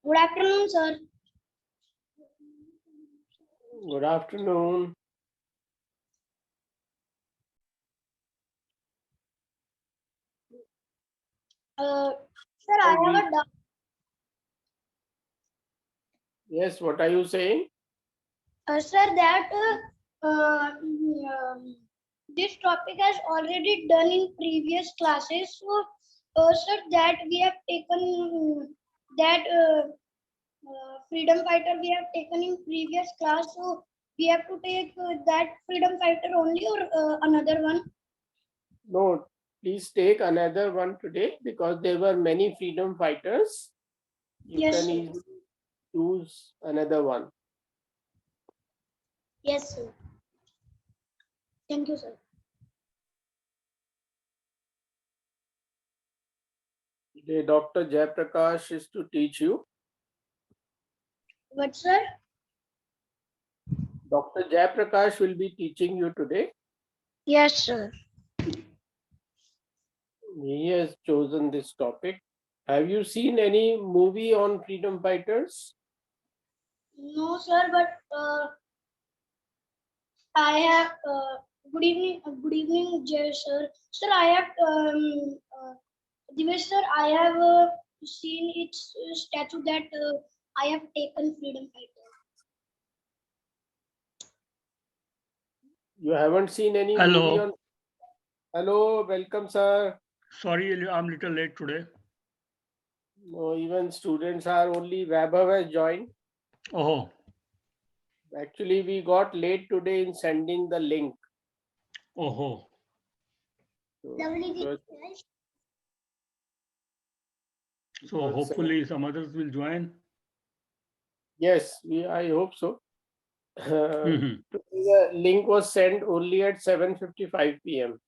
Good afternoon, sir. Good afternoon. Sir, I have a doubt. Yes, what are you saying? Sir, that this topic has already done in previous classes. So, sir, that we have taken that freedom fighter we have taken in previous class. So, we have to take that freedom fighter only or another one. No, please take another one today because there were many freedom fighters. You Yes, can sir. easily choose another one. Yes, sir. Thank you, sir. Today, Dr. Prakash is to teach you. What, sir? Dr. Prakash will be teaching you today. Yes, sir. He has chosen this topic. Have you seen any movie on freedom fighters? No, sir, but I have good evening, Jay sir. Sir, I have Divesh sir. I have seen its statue that I have taken freedom fighter. You haven't seen any Hello. movie on. Hello, welcome, sir. Sorry, I'm a little late today. No, even students are only. Vaibhav has joined. Oh, Actually, we got late today in sending the link. oh. Lovely. So hopefully some others will join. Yes, I hope so. The link was sent only at 7:55 p.m.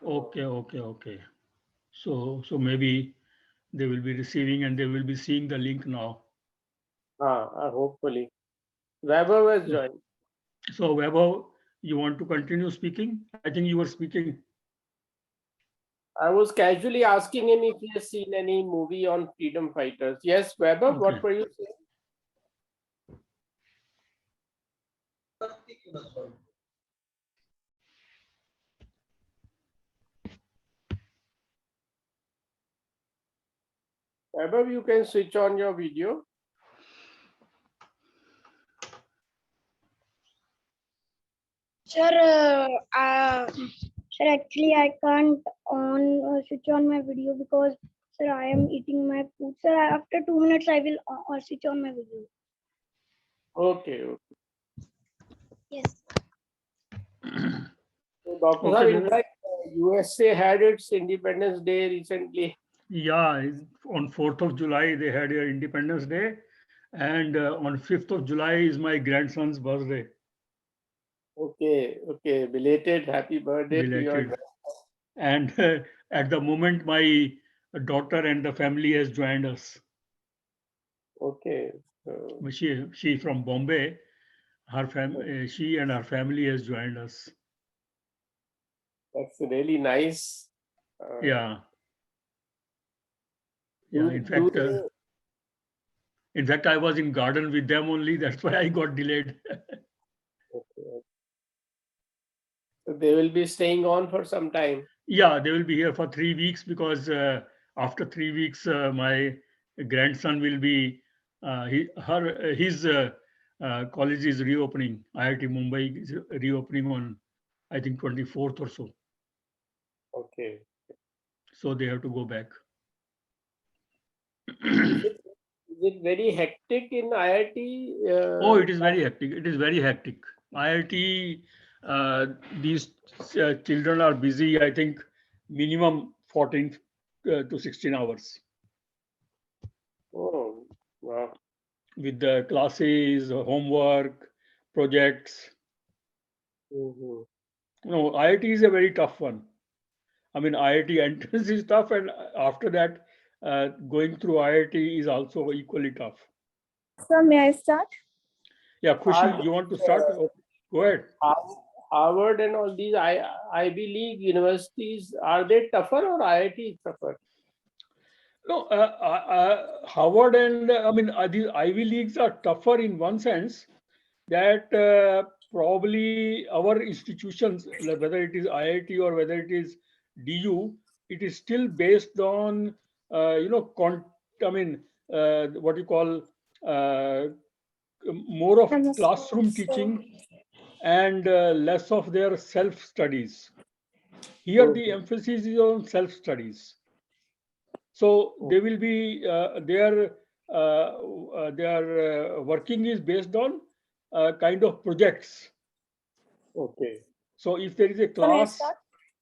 Okay. So maybe they will be receiving and they will be seeing the link now. Hopefully. Vaibhav has joined. So Vaibhav, you want to continue speaking? I think you were speaking. I was casually asking him if he has seen any movie on freedom fighters. Yes, Vaibhav, what were you saying? Vaibhav, you can switch on your video. Sir, sir, actually I can't on switch on my video because sir I am eating my food. Sir, after 2 minutes I will switch on my video. Okay. Yes. So, Dr. Okay, Sahab, in fact, USA had its Independence Day recently. Yeah, on 4th of July they had their Independence Day, and on 5th of July is my grandson's birthday. Okay. Belated happy birthday to your Belated. And at the moment, my daughter and the family has joined us. Okay. She from Bombay. She and her family has joined us. That's really nice. Yeah. Do- In do fact, I was in garden with them only. That's why I got delayed. Okay. So they will be staying on for some time. Yeah, they will be here for 3 weeks because after 3 weeks, my grandson will be his college is reopening. IIT Mumbai is reopening on, I think, 24th or so. Okay. So they have to go back. Is it very hectic in IIT? Oh, it is very hectic. It is very hectic. IIT, these children are busy, I think, minimum 14 to 16 hours Oh, wow. with the classes, homework, projects. Mhm. IIT is a very tough one. I mean, IIT entrance is tough, and after that, going through IIT is also equally tough. Sir, may I start? Yeah, Are Khushi, you want to start? Go ahead. Harvard and all these Ivy League universities, are they tougher or IIT is tougher? No, Harvard and these Ivy Leagues are tougher in one sense that probably our institutions, like whether it is IIT or whether it is DU, it is still based on what you call uh, more of classroom teaching and less of their self studies. Here, the Okay. emphasis is on self studies. So they will be their working is based on kind of projects. Okay. So if there is a Can I class, start?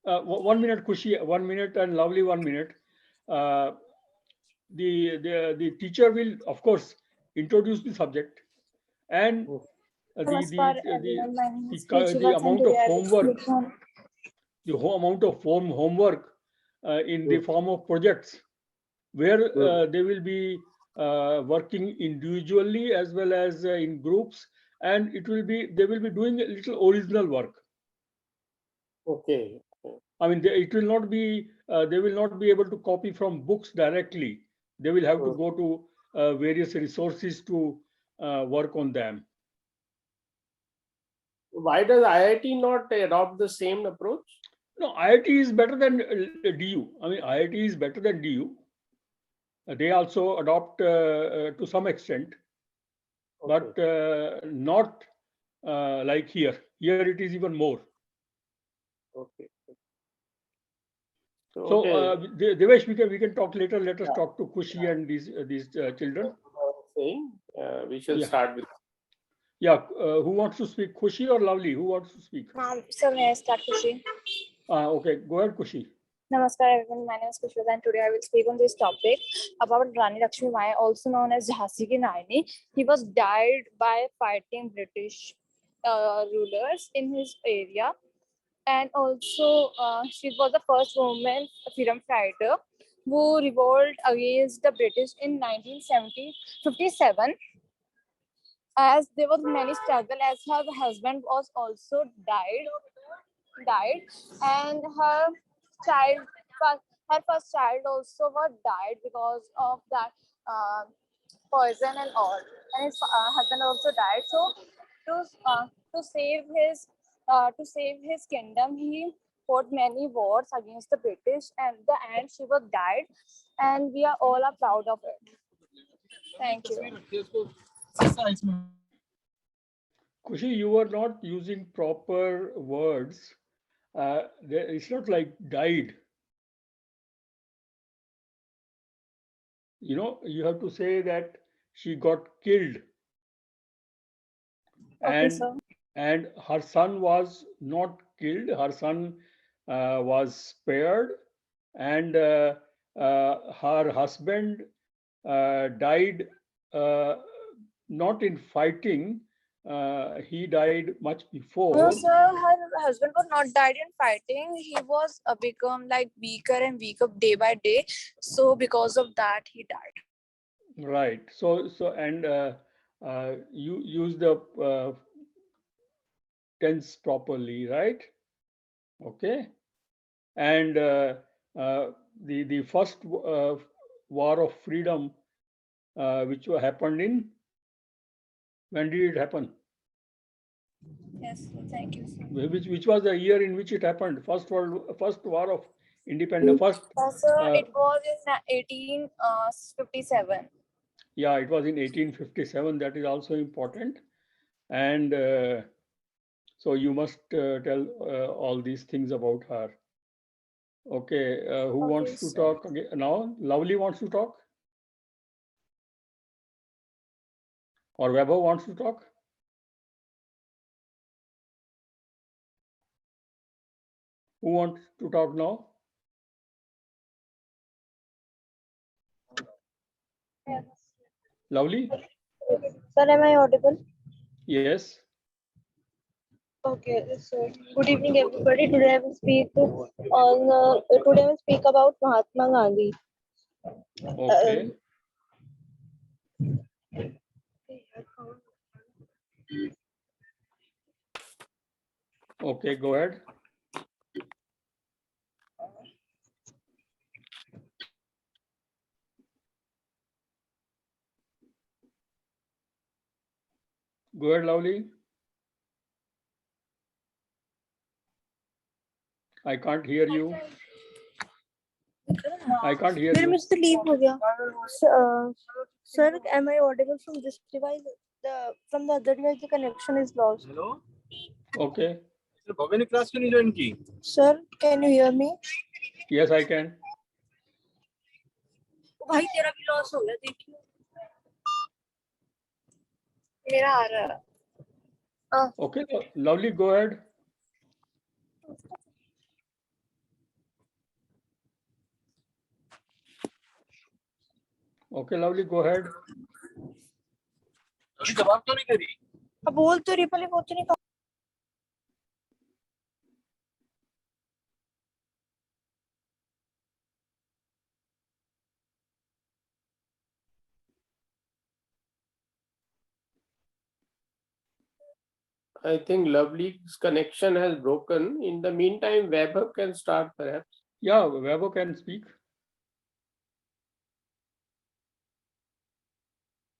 1 minute, Kushi, 1 minute, and Lovely 1 minute. Uh, the teacher will, of course, introduce the subject and Namaskar everyone, my name is the Preeti and amount of today I will homework, speak on the whole amount of homework in the form of projects, where they will be working individually as well as in groups, and they will be doing a little original work. Okay. I mean, it will not be they will not be able to copy from books directly. They will have to go to various resources to work on them. Why does IIT not adopt the same approach? No, IIT is better than DU. I mean, IIT is better than DU. They also adopt to some extent, but not like here. Here it is even more. Okay. So, Devesh, we can talk later. Let us talk to Kushi and these children. Saying we shall Yeah. start with. Yeah, who wants to speak? Kushi or Lovely? Who wants to speak? so may I start, Kushi? Okay, go ahead, Kushi. Namaskar everyone, my name is Kushi and today I will speak on this topic about Rani Lakshmi Bai, also known as Jhansi Ki Rani. He was died by fighting British rulers in his area, and also she was the first woman freedom fighter who revolted against the British in 1957. As there was many struggle, as her husband was also died, and child her first child also was died because of that uh, poison and all, and his husband also died. So to to save his kingdom, he fought many wars against the British, and at the end she was died, and we are all are proud of it. Thank you. Kushi, you were not using proper words. It's not like died. You have to say that she got killed. Okay, And sir. and her son was not killed. Her son was spared, and her husband died not in fighting. He died much No, before. sir, her husband was not died in fighting. He was become like weaker and weaker day by day. So because of that, he died. Right. And you use the tense properly, right? Okay. And the first war of freedom, which happened in, when did it happen? Yes, thank you, sir. Which was the year in which it happened? First war of independence. Sir, it was in 1857. Yeah, it was in 1857. That is also important. And so you must tell all these things about her. Okay, who wants to talk again now? Lovely wants to talk? Or Weber wants to talk? Who wants to talk now? Yes. Lovely? Sir, am I audible? Yes. Okay, so good evening, everybody. Today I will speak about Mahatma Gandhi. Okay. Okay, go ahead. Go ahead, Lovely. I can't hear you. I can't hear मेरे you. में से leave हो गया sir am I audible from this device from the other device the connection is lost hello Okay. Sir Bhavya ने class क्यों नहीं join की sir can you hear me Yes, I can. भाई तेरा भी लॉस हो गया देखियो मेरा आ रहा है Okay, Lovely, go ahead. Okay, Lovely, go ahead. अभी जवाब तो नहीं दे रही अब बोल तो रही पहले वो तो नहीं I think Lovely's connection has broken. In the meantime, Vaibhav can start perhaps. Yeah, Vaibhav can speak.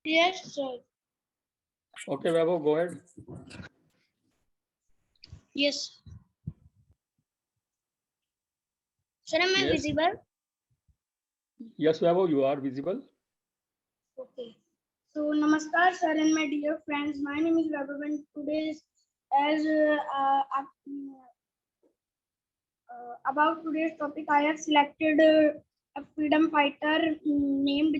Yes, sir. Okay, Vaibhav, go ahead. Yes. Sir, am I Yes. visible? Yes, Vaibhav, you are visible. Okay. So, namaskar, sir, and my dear friends. My name is Vaibhav, and today's about today's topic, I have selected a freedom fighter named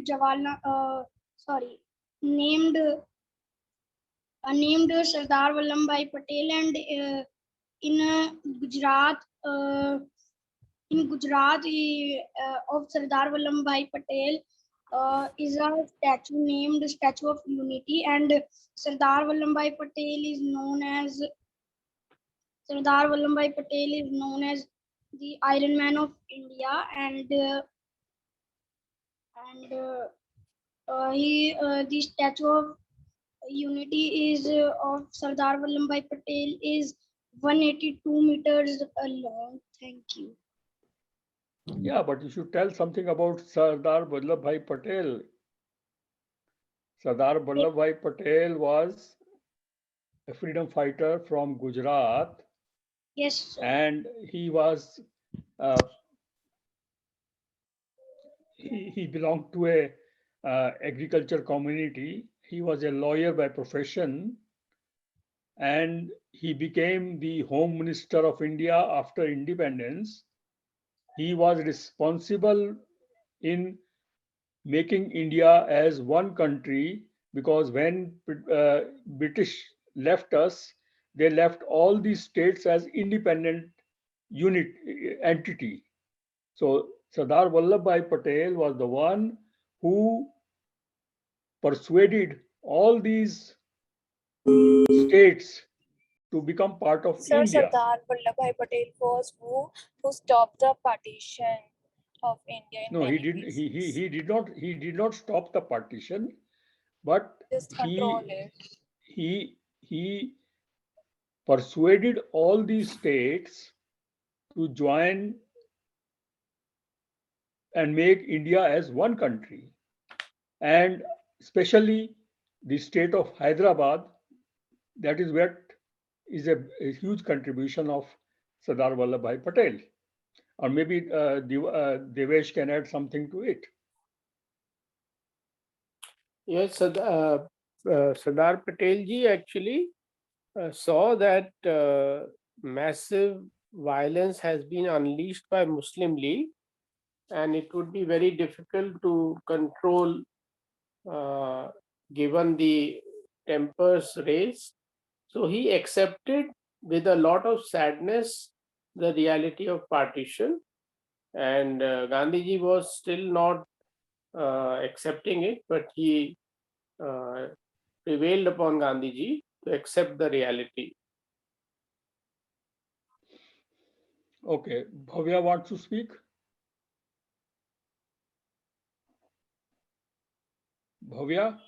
named Sardar Vallabhbhai Patel, and in Gujarat, of Sardar Vallabhbhai Patel is a statue named Statue of Unity, and Sardar Vallabhbhai Patel is known as the Iron Man of India, and the Statue of Unity is of Sardar Vallabhbhai Patel is 182 meters long. Thank you. Yeah, but you should tell something about Sardar Vallabhbhai Patel. Sardar Vallabhbhai Patel was a freedom fighter from Gujarat, Yes, sir. and he was he belonged to a agriculture community. He was a lawyer by profession, and he became the Home Minister of India after independence. He was responsible in making India as one country, because when British left us, they left all these states as independent entity. So Sardar Vallabhbhai Patel was the one who persuaded all these states to become part of Sir, India. Sardar Vallabhbhai Patel was who stopped the partition of India in No, many he didn't. ways. He did not stop the partition, but Just control it. he persuaded all these states to join and make India as one country, and especially the state of Hyderabad. That is what is a huge contribution of Sardar Vallabhbhai Patel. Or maybe Devesh can add something to it. Yes, Sardar Patel ji actually saw that massive violence has been unleashed by Muslim League, and it would be very difficult to control given the tempers raised. So he accepted with a lot of sadness the reality of partition, and Gandhiji was still not accepting it, but he prevailed upon Gandhiji to accept the reality. Okay, Bhavya wants to speak. Bhavya?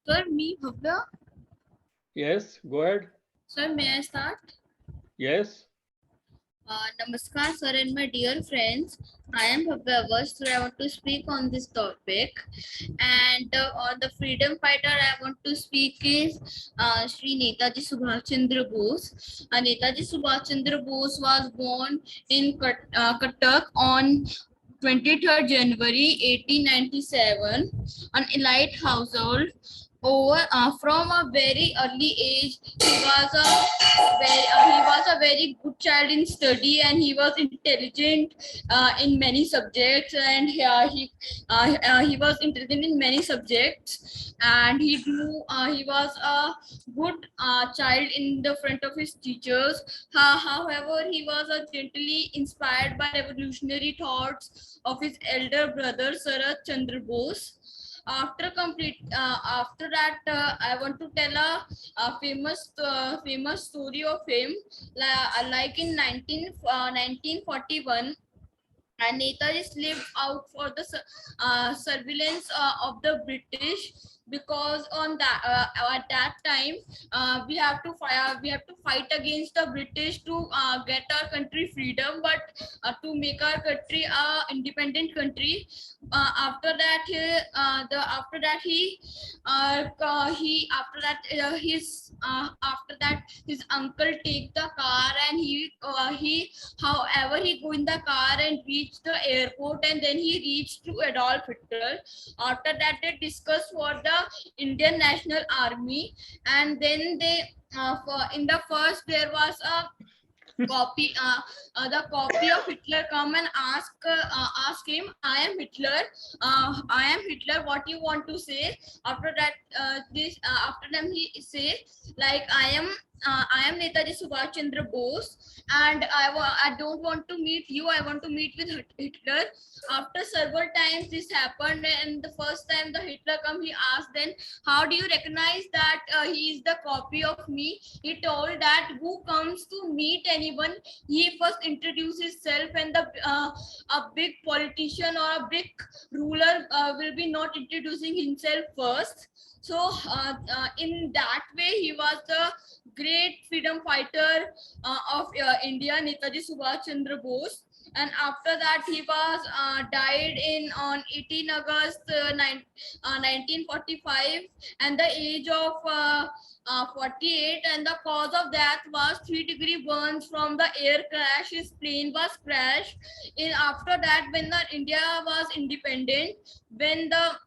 Sir, me, Bhavya. Yes, go ahead. Sir, may I start? Yes. Namaskar, sir, and my dear friends. I am Bhavya. Today I want to speak on this topic. And on the freedom fighter, I want to speak is Sri Netaji Subhash Chandra Bose. Netaji Subhash Chandra Bose was born in Cuttack on 23rd January 1897, an elite household. From a very early age, he was a very good child in study, and he was intelligent in many subjects, and he was intelligent in many subjects, and he was a good child in the front of his teachers. However, he was gently inspired by revolutionary thoughts of his elder brother Sarat Chandra Bose. After that, I want to tell a famous story of him. Like in 1941, and Netaji lived out for the surveillance of the British, because on that at that time we have to fight against the British to get our country freedom, but to make our country a independent country. After that he after that his after that his uncle take the car, and he however, he go in the car and reach the airport, and then he reached to Adolf Hitler. After that, they discussed for the Indian National Army, and then in the first there was a the copy of Hitler come and ask him, I am Hitler, what you want to say? After that, after them he say, like, I am Netaji Subhash Chandra Bose, and I don't want to meet you, I want to meet with Hitler. After several times this happened, and the first time the Hitler come, he asked, then how do you recognize that he is the copy of me? He told that who comes to meet anyone, he first introduces himself, and a big politician or a big ruler will be not introducing himself first. So in that way, he was the great freedom fighter of India, Netaji Subhash Chandra Bose. And after that, he was died in on 18 August 1945, and the age of 48, and the cause of death was 3-degree burns from the air crash. His plane was crashed. After that, when the India was independent, when the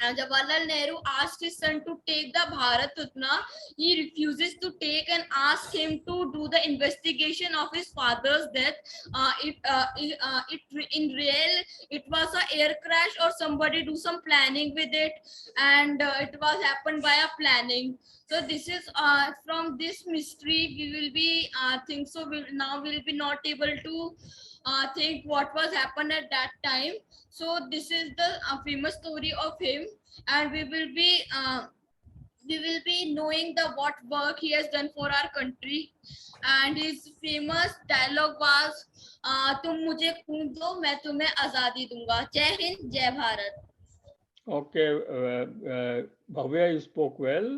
Jawaharlal Nehru asked his son to take the Bharat Ratna, he refuses to take and ask him to do the investigation of his father's death. In real, it was a air crash, or somebody do some planning with it, and it was happened by a planning. So this is from this mystery we will be think so. We'll be not able to think what was happened at that time. So this is the famous story of him, and we will be knowing the what work he has done for our country. And his famous dialogue was, तुम मुझे खून दो, मैं तुम्हें आजादी दूंगा. जय हिंद, जय Bharat. Okay, Bhavya, you spoke well.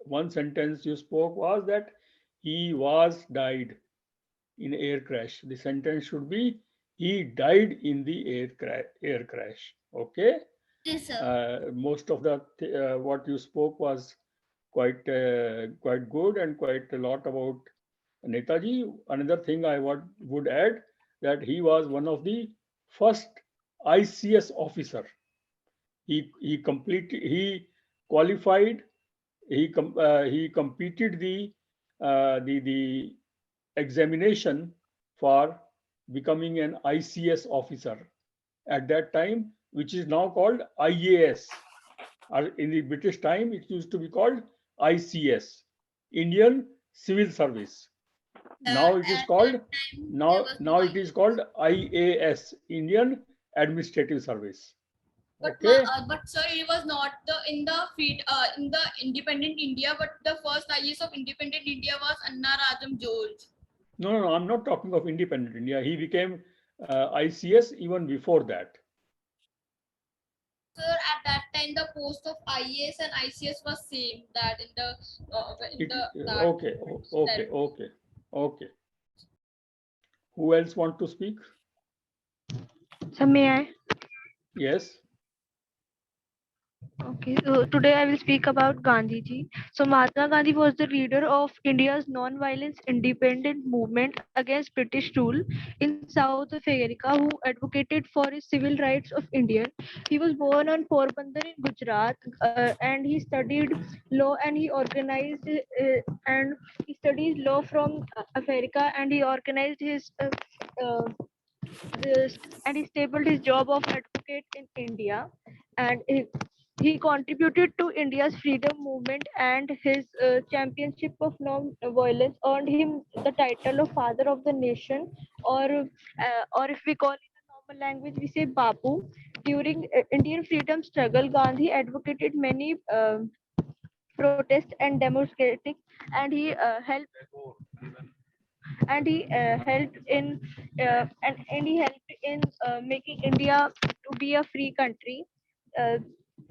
One sentence you spoke was that he was died in air crash. The sentence should be he died in the air crash. Okay. Yes, sir. Most of the what you spoke was quite good, and quite a lot about Netaji. Another thing I would add, that he was one of the first ICS officer. He qualified. He completed the examination for becoming an ICS officer at that time, which is now called IAS. Or in the British time, it used to be called ICS, Indian Civil Service. Now it is called it is called IAS, Indian Administrative Service. Okay. But sir, he was not in the independent India, but the first IAS of independent India was Anna Rajam George. No, I'm not talking of independent India. He became ICS even before that. Sir, at that time, the post of IAS and ICS was same. That in the Okay. Who else want to speak? So may I? Yes. Okay, so today I will speak about Gandhi ji. So Mahatma Gandhi was the leader of India's non-violence independent movement against British rule in South Africa, who advocated for his civil rights of Indian. He was born on Porbandar in Gujarat, and he studied law and he studied law from Africa, and he organized uh, and he stabled his job of advocate in India, and he contributed to India's freedom movement, and his championship of non-violence earned him the title of Father of the Nation, or if we call it in normal language, we say Bapu. During Indian freedom struggle, Gandhi advocated many protests and demonstrations, and he helped in making India to be a free country. Uh,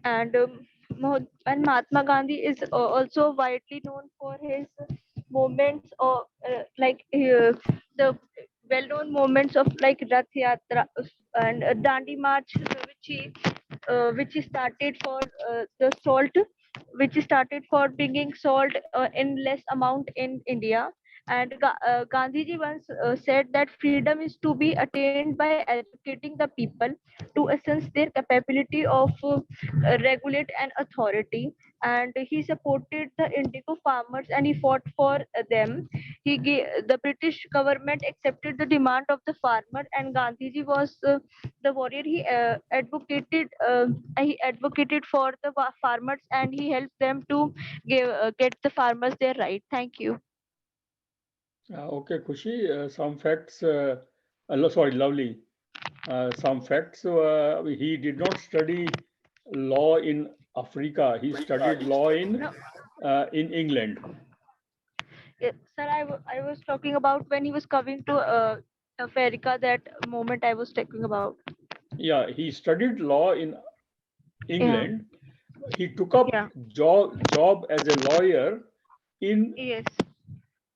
and Mahatma Gandhi is also widely known for his movements of the well-known moments of like Rath Yatra and Dandi March, which is started for the salt, which is started for bringing salt in less amount in India. And Gandhiji once said that freedom is to be attained by educating the people to assess their capability of regulate an authority. And he supported the indigo farmers and he fought for them. The British government accepted the demand of the farmer, and Gandhiji was the warrior. He advocated for the farmers, and he helped them to get the farmers their right. Thank you. Okay, Kushi, some facts. Sorry, Lovely. Some facts. He did not study law in Africa. He studied law in England. Sir, I was talking about when he was coming to America. That moment I was talking about. Yeah, he studied law in Yeah. England. He took up Yeah. job as a lawyer in Yes.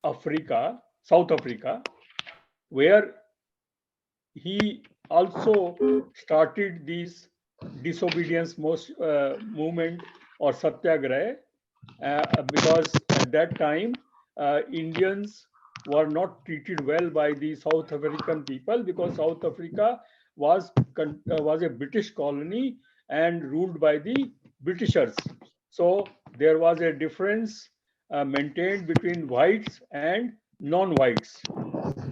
Africa, South Africa, where he also started these disobedience movement or satyagraha, because at that time Indians were not treated well by the South African people, because South Africa was a British colony and ruled by the Britishers. So there was a difference maintained between whites and non-whites,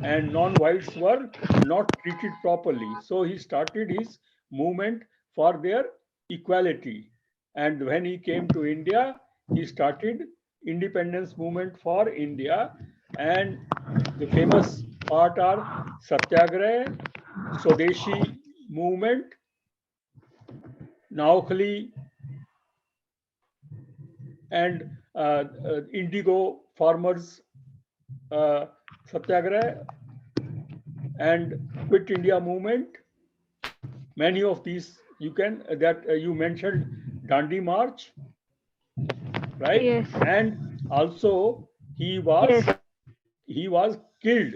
and non-whites were not treated properly. So he started his movement for their equality. And when he came to India, he started independence movement for India. And the famous part are Satyagraha, Swadeshi movement, Naukhali, and indigo farmers Satyagraha, and Quit India movement. Many of these you mentioned Dandi March, right? Yes. And also he was Yes. he was killed.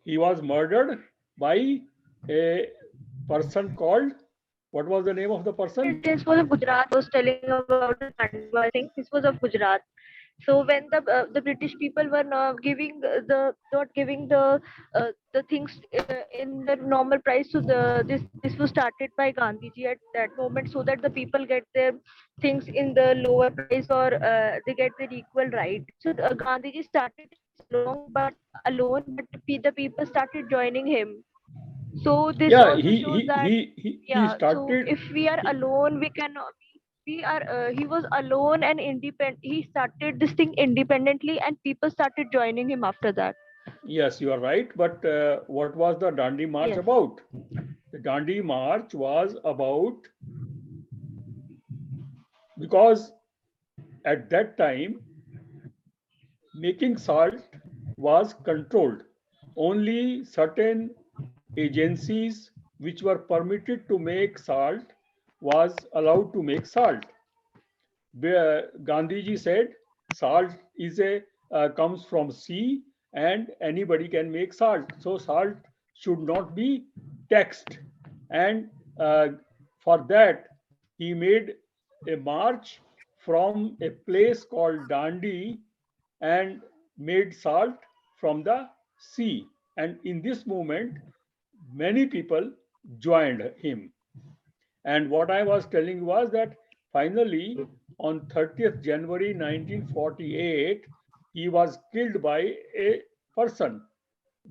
He was murdered by a person called, what was the name of the person? This was of Gujarat. Was telling about the Dandi March thing. This was of Gujarat. So when the British people were not giving the things in the normal price, so this was started by Gandhiji at that moment, so that the people get their things in the lower price, or they get their equal right. So Gandhiji started this alone, but the people started joining him. So this Yeah, also shows that, he yeah, so started. if we are alone, we cannot, we are he was alone and independent. He started this thing independently, and people started joining him after that. Yes, you are right. But what was the Dandi March Yes. about? The Dandi March was about, because at that time making salt was controlled. Only certain agencies which were permitted to make salt was allowed to make salt. Where Gandhiji said salt is a comes from sea, and anybody can make salt. So salt should not be taxed. And for that, he made a march from a place called Dandi and made salt from the sea. And in this movement, many people joined him. And what I was telling was that finally, on 30th January 1948, he was killed by a person.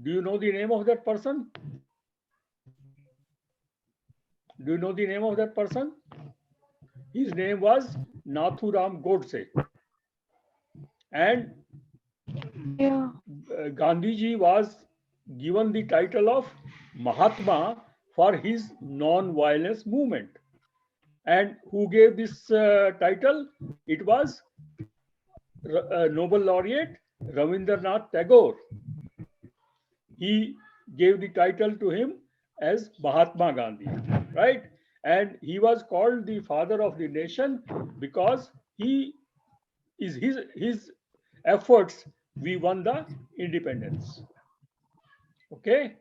Do you know the name of that person? Do you know the name of that person? His name was Nathuram Godse. And Yeah. Gandhiji was given the title of Mahatma for his non-violence movement. And who gave this title? It was Nobel laureate Ravindranath Tagore. He gave the title to him as Mahatma Gandhi, right? And he was called the father of the nation because he is his efforts we won the independence. Okay.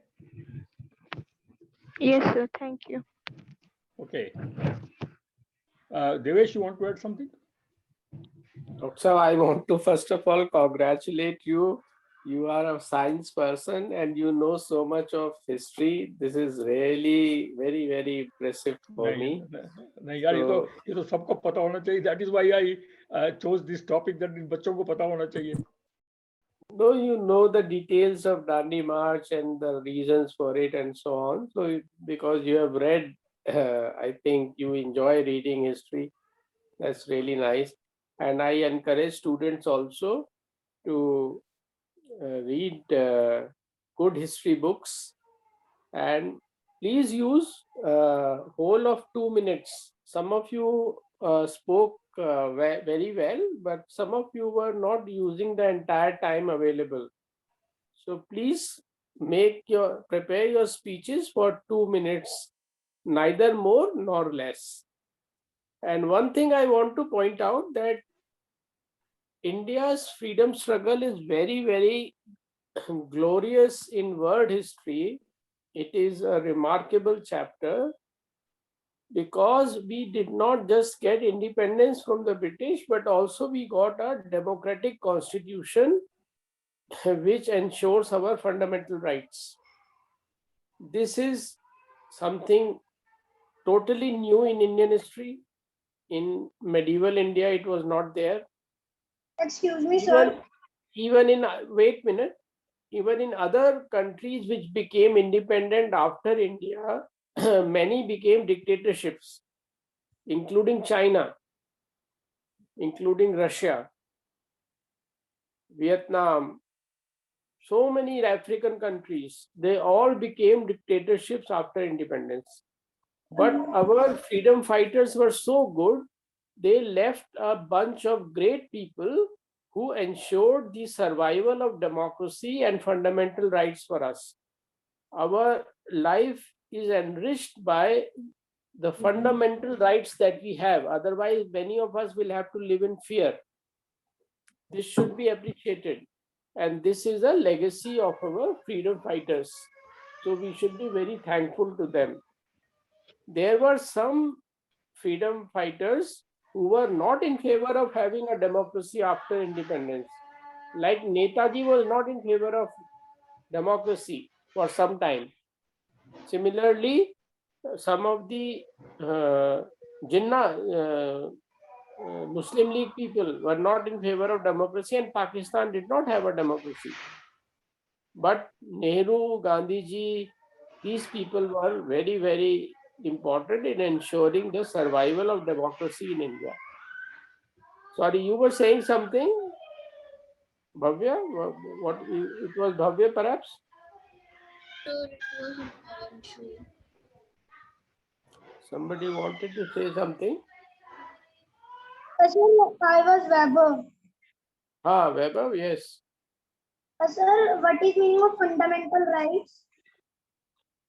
Yes, sir. Thank you. Okay. Devesh, you want to add something? So I want to first of all congratulate you. You are a science person and you know so much of history. This is really very, very impressive for नहीं me. नहीं यार, ये तो सबको पता होना चाहिए. That is why I chose this topic, that इन बच्चों को पता होना चाहिए. No, you know the details of Dandi March and the reasons for it and so on. So because you have read, I think you enjoy reading history. That's really nice. And I encourage students also to read good history books, and please use whole of 2 minutes. Some of you spoke very well, but some of you were not using the entire time available. So please prepare your speeches for 2 minutes, neither more nor less. And one thing I want to point out, that India's freedom struggle is very, very glorious in world history. It is a remarkable chapter because we did not just get independence from the British, but also we got a democratic constitution which ensures our fundamental rights. This is something totally new in Indian history. In medieval India, it was not there. Excuse me, sir. Even in, wait a minute, even in other countries which became independent after India, many became dictatorships, including China, including Russia, Vietnam, so many African countries. They all became dictatorships after independence. But our freedom fighters were so good, they left a bunch of great people who ensured the survival of democracy and fundamental rights for us. Our life is enriched by the fundamental rights that we have. Otherwise, many of us will have to live in fear. This should be appreciated. And this is a legacy of our freedom fighters. So we should be very thankful to them. There were some freedom fighters who were not in favor of having a democracy after independence. Like Netaji was not in favor of democracy for some time. Similarly, some of the Jinnah Muslim League people were not in favor of democracy, and Pakistan did not have a democracy. But Nehru, Gandhiji, these people were very, very important in ensuring the survival of democracy in India. Sorry, you were saying something, Bhavya? What it was, Bhavya, perhaps? Somebody wanted to say something. Sir, I was Weber. Weber, yes. Sir, what is meaning of fundamental rights?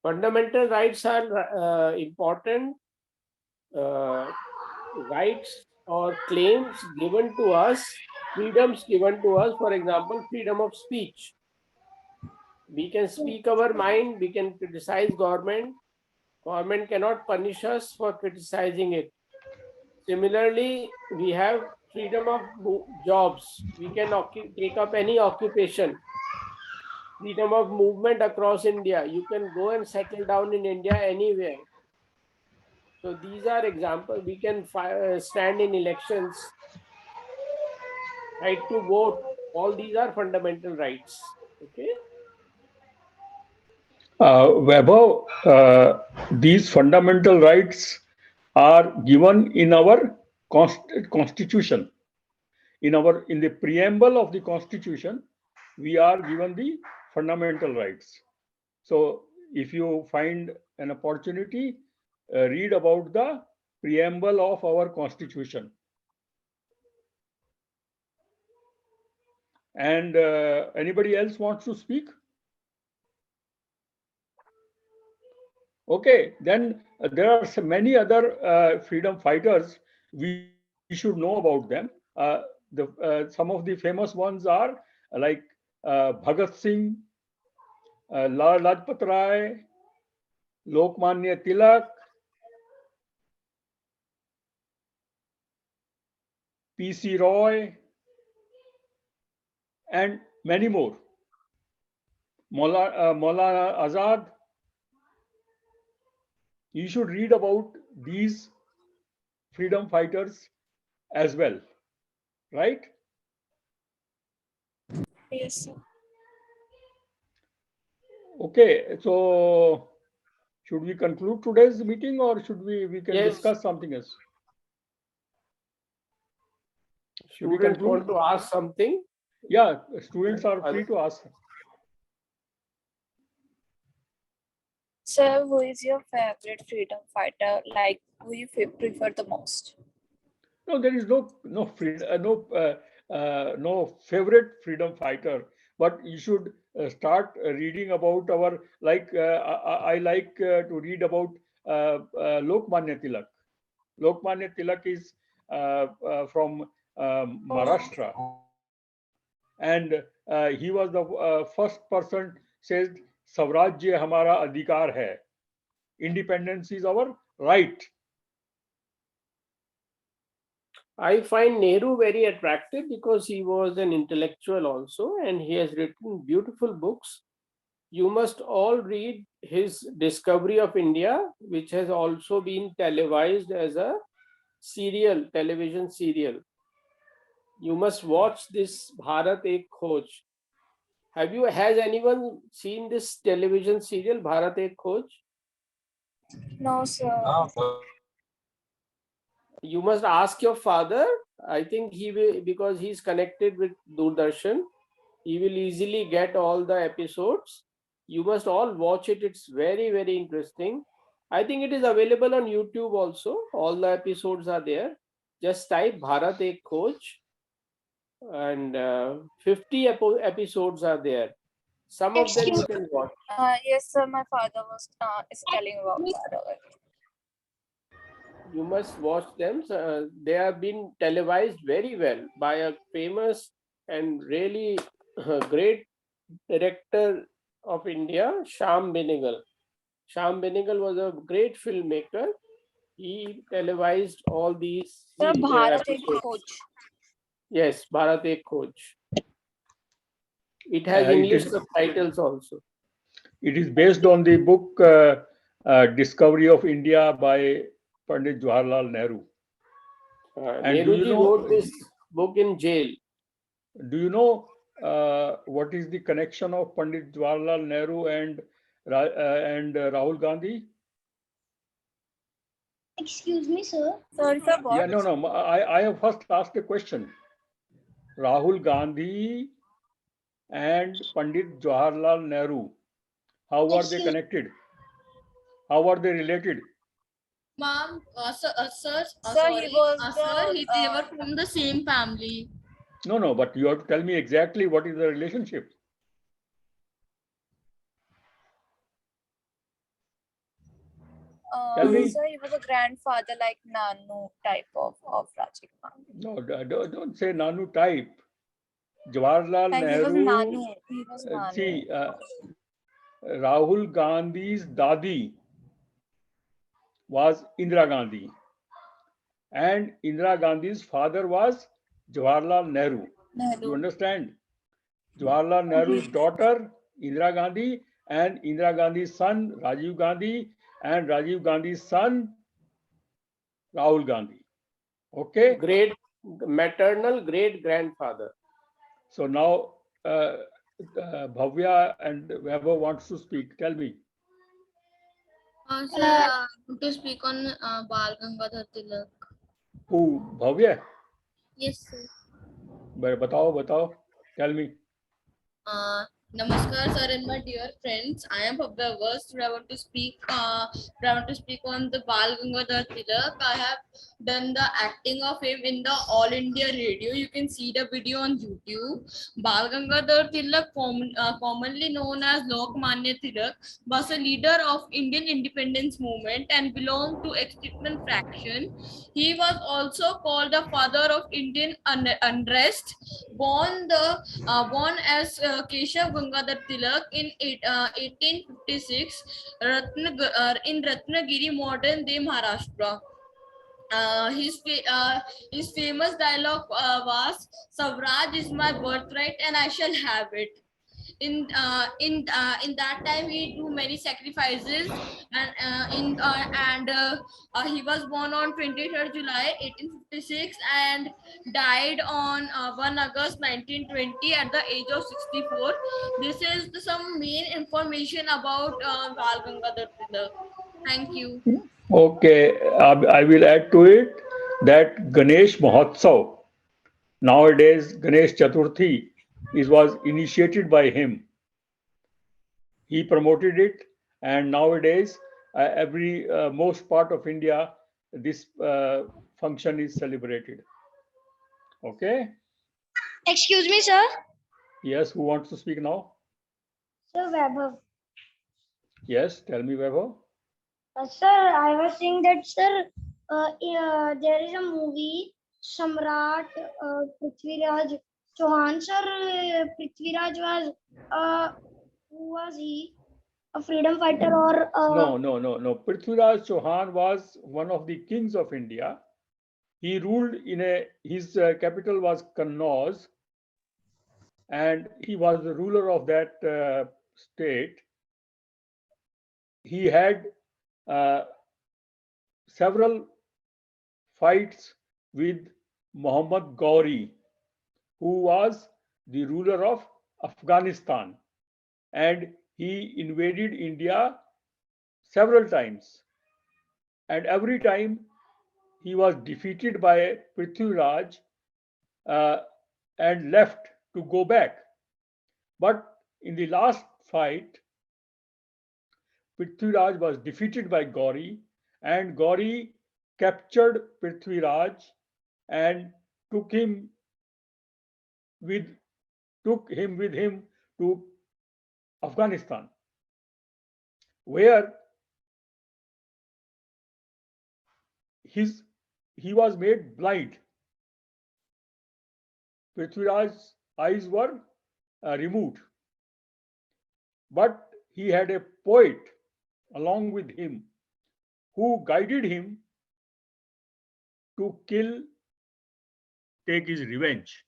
Fundamental rights are important rights or claims given to us, freedoms given to us, for example, freedom of speech. We can speak our mind, we can criticize government. Government cannot punish us for criticizing it. Similarly, we have freedom of jobs. We can take up any occupation. Freedom of movement across India. You can go and settle down in India anywhere. So these are examples. We can stand in elections, right to vote. All these are fundamental rights. Okay. Vaibhav, these fundamental rights are given in our constitution. In the preamble of the constitution, we are given the fundamental rights. So if you find an opportunity, read about the preamble of our constitution. And anybody else wants to speak? Okay, then there are many other freedom fighters. We should know about them. Some of the famous ones are like Bhagat Singh, Lal Lajpat Rai, Lokmanya Tilak, P.C. Roy, and many more. Maulana Azad. You should read about these freedom fighters as well, right? Yes, sir. Okay, so should we conclude today's meeting or should we can Yes. discuss something else? Should we Students conclude? want to ask something? Yeah, students are free to ask. Sir, who is your favorite freedom fighter? Like, who you prefer the most? No, there is no favorite freedom fighter, but you should start reading about our I like to read about Lokmanya Tilak. Lokmanya Tilak is from Maharashtra, and he was the first person said Swarajya hamara adhikar hai. Independence is our right. I find Nehru very attractive because he was an intellectual also, and he has written beautiful books. You must all read his Discovery of India, which has also been televised as a television serial. You must watch this Bharat Ek Khoj. Has anyone seen this television serial, Bharat Ek Khoj? No, sir. You must ask your father. I think he will, because he's connected with Doordarshan. He will easily get all the episodes. You must all watch it. It's very, very interesting. I think it is available on YouTube also. All the episodes are there. Just type Bharat Ek Khoj, and 50 episodes are there. Some of them you can watch. Yes, sir. My father was is telling about that already. You must watch them. They have been televised very well by a famous and really great director of India, Shyam Benegal. Shyam Benegal was a great filmmaker. He televised all these Sir, Bharat Ek episodes. Khoj. Yes, Bharat Ek Khoj. It has English subtitles also. It is based on the book Discovery of India by Pandit Jawaharlal Nehru. Nehruji wrote this book in jail. Do you know what is the connection of Pandit Jawaharlal Nehru and Rahul Gandhi? Excuse me, sir. Sorry, sir. What? Yeah, no. I have first asked a question. Rahul Gandhi and Pandit Jawaharlal Nehru, how are they connected? How are they related? Ma'am, sir, Sir, sorry, he was sir, the, they were from the same family. No, but you have to tell me exactly what is the relationship. Tell me. Sir, he was a grandfather, like Nanu type of Rajiv Gandhi. No, don't say Nanu type. Jawaharlal Like Nehru. he was Nanu. He was Nanu. See, Rahul Gandhi's Dadi was Indira Gandhi, and Indira Gandhi's father was Jawaharlal Nehru. You understand? Jawaharlal Nehru's daughter Indira Gandhi, and Indira Gandhi's son Rajiv Gandhi, and Rajiv Gandhi's son Rahul Gandhi. Okay. Great maternal great grandfather. So now Bhavya and Vaibhav wants to speak. Tell me. Sir, I want to speak on Bal Gangadhar Tilak. Who? Bhavya? Yes, sir. Batao. Tell me. Namaskar, sir, and my dear friends. I am Bhavya Vers. Today I want to speak. I want to speak on the Bal Gangadhar Tilak. I have done the acting of him in the All India Radio. You can see the video on YouTube. Bal Gangadhar Tilak, commonly known as Lokmanya Tilak, was a leader of Indian independence movement and belonged to excitement fraction. He was also called the father of Indian unrest. Born as Keshav Gangadhar Tilak in 1856 in Ratnagiri, modern day Maharashtra. His famous dialogue was "Swaraj is my birthright and I shall have it." In that time he do many sacrifices, and he was born on 23rd July 1856 and died on 1 August 1920 at the age of 64. This is some main information about Bal Gangadhar Tilak. Thank you. Okay, I will add to it that Ganesh Mahotsav, nowadays Ganesh Chaturthi, was initiated by him. He promoted it, and nowadays every most part of India this function is celebrated. Okay. Excuse me, sir. Yes, who wants to speak now? Sir Vaibhav. Yes, tell me, Vaibhav. Sir, I was saying that, sir, there is a movie, Samrat Prithviraj Chauhan. Sir, Prithviraj was, who was he? A freedom fighter or? No. Prithviraj Chauhan was one of the kings of India. He ruled his capital was Kannauj, and he was the ruler of that state. He had several fights with Muhammad Ghori, who was the ruler of Afghanistan, and he invaded India several times, and every time he was defeated by Prithviraj and left to go back. But in the last fight, Prithviraj was defeated by Ghori, and Ghori captured Prithviraj and took him with him to Afghanistan, where he was made blind. Prithviraj's eyes were removed, but he had a poet along with him who guided him to take his revenge.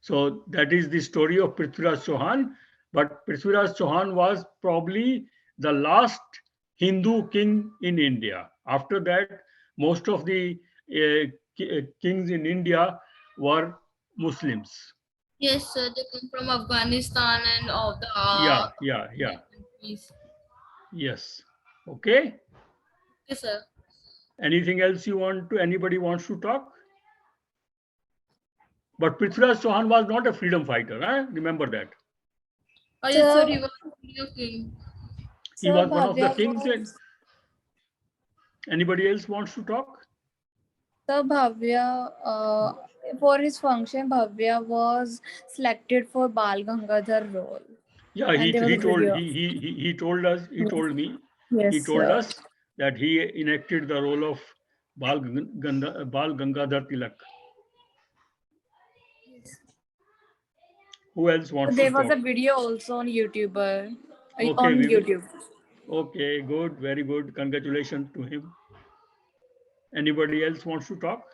So that is the story of Prithviraj Chauhan. But Prithviraj Chauhan was probably the last Hindu king in India. After that, most of the kings in India were Muslims. Yes, sir. They come from Afghanistan and all the Yeah. countries. Yes. Okay. Yes, sir. Anything else anybody wants to talk? But Prithviraj Chauhan was not a freedom fighter. Remember that. Oh, yes, sir. He was a king. He was one of the kings. And anybody else wants to talk? So Bhavya, for his function, Bhavya was selected for Bal Gangadhar role. Yeah, he told us. He told me. Yes, He told sir. us that he enacted the role of Bal Gangadhar Tilak. Who else wants There to was talk? a video also on YouTube. Okay, On we will. YouTube. Okay, good, very good. Congratulations to him. Anybody else wants to talk?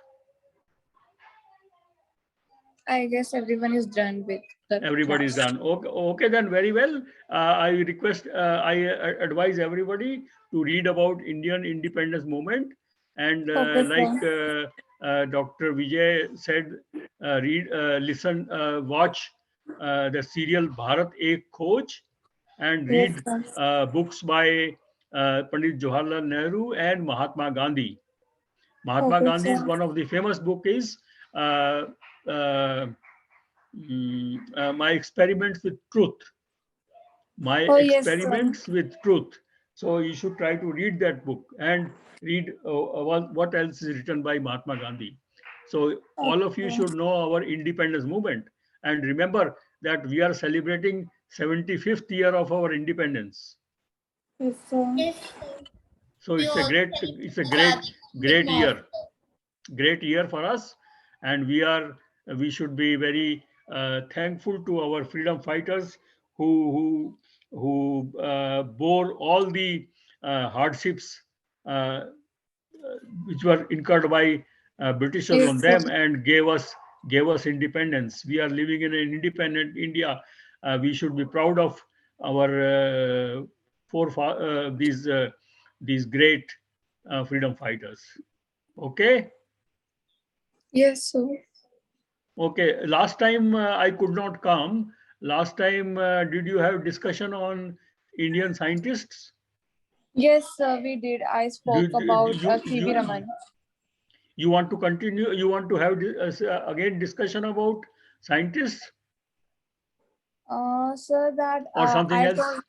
I guess everyone is done with the Everybody is class. done. Okay, okay, then very well. I request, I advise everybody to read about Indian independence movement, and Okay, like sir. Dr. Vijay said, read, listen, watch the serial Bharat Ek Khoj, and Yes, read sir. books by Pandit Jawaharlal Nehru and Mahatma Gandhi. Mahatma Okay, Gandhi's sir. one of the famous book is uh, uh, My Experiments with Truth. My Oh, yes, sir. Experiments with Truth. So you should try to read that book and read what else is written by Mahatma Gandhi. So all of you Okay. should know our independence movement, and remember that we are celebrating 75th year of our independence. Yes, sir. So We also it's a celebrate great Mom. great year for us, and we should be very thankful to our freedom fighters who bore all the hardships uh, which were incurred by Britishers on Yes, sir. them and gave us independence. We are living in an independent India. We should be proud of our these great freedom fighters. Okay. Yes, sir. Okay, last time I could not come. Last time, did you have discussion on Indian scientists? Yes, sir, we did. I Do spoke about C.V. you Raman. you want to continue? You want to have again discussion about scientists Sir, that or something I else? told.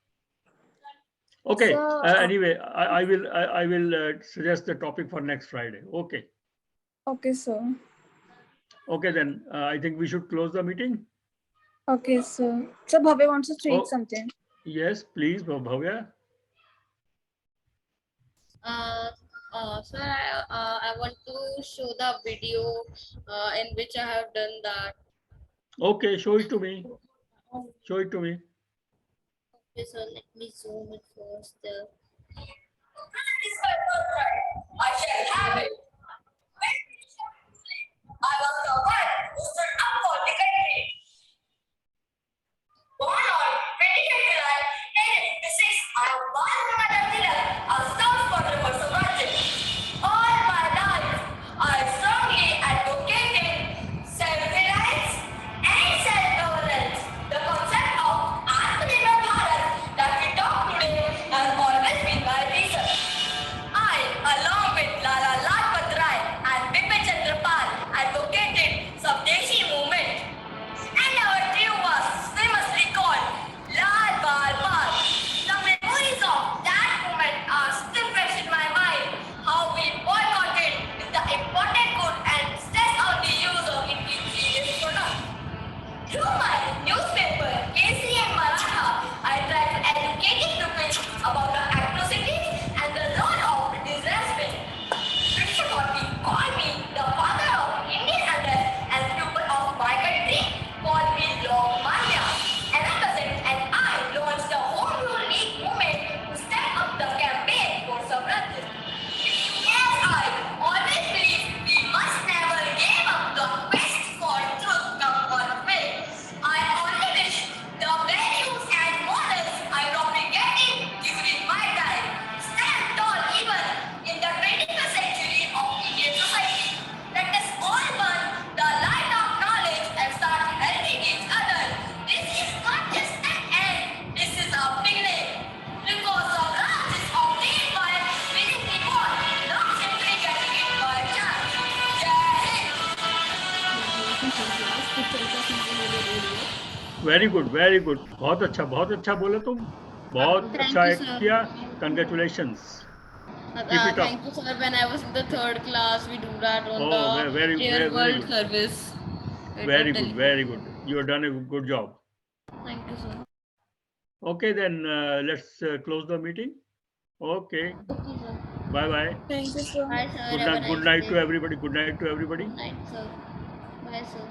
Okay. Sir, Anyway, I will suggest the topic for next Friday. Okay. okay, sir. Okay, then I think we should close the meeting. Okay, sir. So Bhavya wants to speak Oh, something. yes, please, Bhavya. Uh, sir, I want to show the video in which I have done that. Okay, show it to me. Show it to me. Okay, so let me zoom it first. I shall have it. I was the one who stood up for the country. Born on 25th July 1956, I am Bharat Tilak, a star supporter for Swaraj. All my life, I strongly advocated self-reliance and self-governance. The concept of Atmanirbhar Bharat that we talk today has always been my reason. I, along with Lala Lajpat Rai and Bipin Chandra Pal, advocated Swadeshi movement. And our trio was famously called Lal Bal Bal. The memories of that moment are still fresh in my mind. How we boycotted with the imported good and stressed out the use of ingredient products. Through my newspaper, KCM Maratha, I try to educate the people about the atrocities and the role of disrespect. Krishnamurti called me the father of Indian unrest and people of my country called me Long Manya. And and I launched the Home Rule League movement to step up the campaign for Swaraj. Yes, I always believe we must never give up the quest for truth, come what will. I only wish the values and morals I propagated during my time stand tall even in the 21st century of Indian society. Let us all burn the light of knowledge and start helping each other. This is not just an end, this is a beginning. Because of Raj is obtained by winning the war, not simply getting it by chance. Jai Hind. Very good very good, बहुत अच्छा बोले तुम, बहुत Thank अच्छा you, act sir. किया. Congratulations. Keep it up. Thank you, sir. When I was in the third class, we do that on Oh, the very real world good. service. Very good, very good. You have done a good job. Thank you, sir. Okay, then let's close the meeting. Okay, Okay, sir. bye bye. Thank you, sir. Bye, sir. Good Have a night, good nice night day. to everybody. Good night to everybody. Good night, sir. Bye, sir.